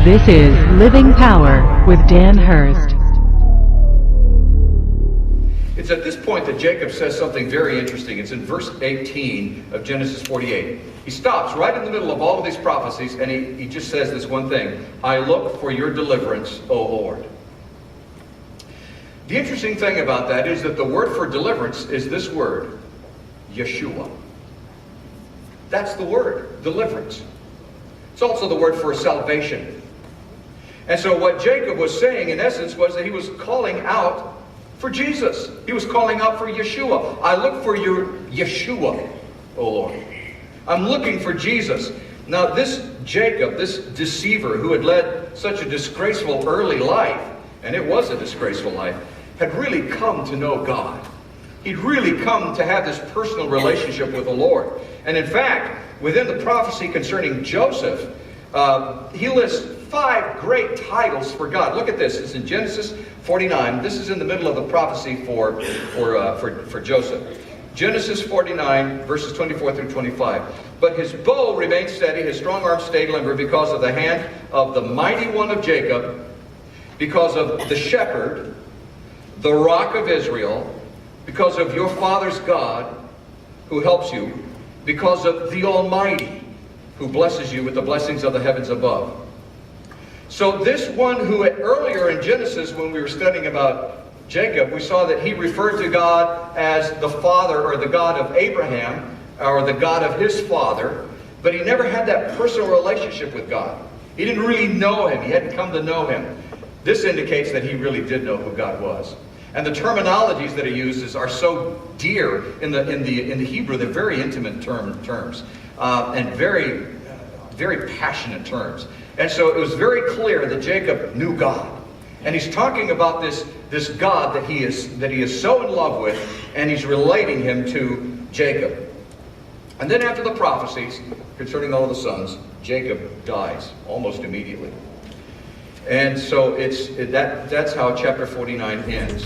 This is Living Power with Dan Hurst. It's at this point that Jacob says something very interesting. It's in verse 18 of Genesis 48. He stops right in the middle of all of these prophecies, and he just says this one thing: I look for your deliverance, O Lord. The interesting thing about that is that the word for deliverance is this word, Yeshua. That's the word, deliverance. It's also the word for salvation. And so what Jacob was saying, in essence, was that he was calling out for Jesus. He was calling out for Yeshua. I look for your Yeshua, O Lord. I'm looking for Jesus. Now this Jacob, this deceiver who had led such a disgraceful early life, and it was a disgraceful life, had really come to know God. He'd really come to have this personal relationship with the Lord. And in fact, within the prophecy concerning Joseph, he lists 5 great titles for God. Look at this. It's in Genesis 49. This is in the middle of the prophecy for Joseph. Genesis 49, verses 24 through 25. But his bow remained steady, his strong arm stayed limber, because of the hand of the mighty one of Jacob, because of the shepherd, the rock of Israel, because of your father's God, who helps you, because of the Almighty, who blesses you with the blessings of the heavens above. So this one who earlier in Genesis, when we were studying about Jacob, we saw that he referred to God as the father, or the God of Abraham, or the God of his father, but he never had that personal relationship with God. He didn't really know him. He hadn't come to know him. This indicates that he really did know who God was. And the terminologies that he uses are so dear in the Hebrew. They're very intimate terms and very, very passionate terms. And so it was very clear that Jacob knew God. And he's talking about this God that he is so in love with, and he's relating him to Jacob. And then after the prophecies concerning all the sons, Jacob dies almost immediately. And so that's how chapter 49 ends.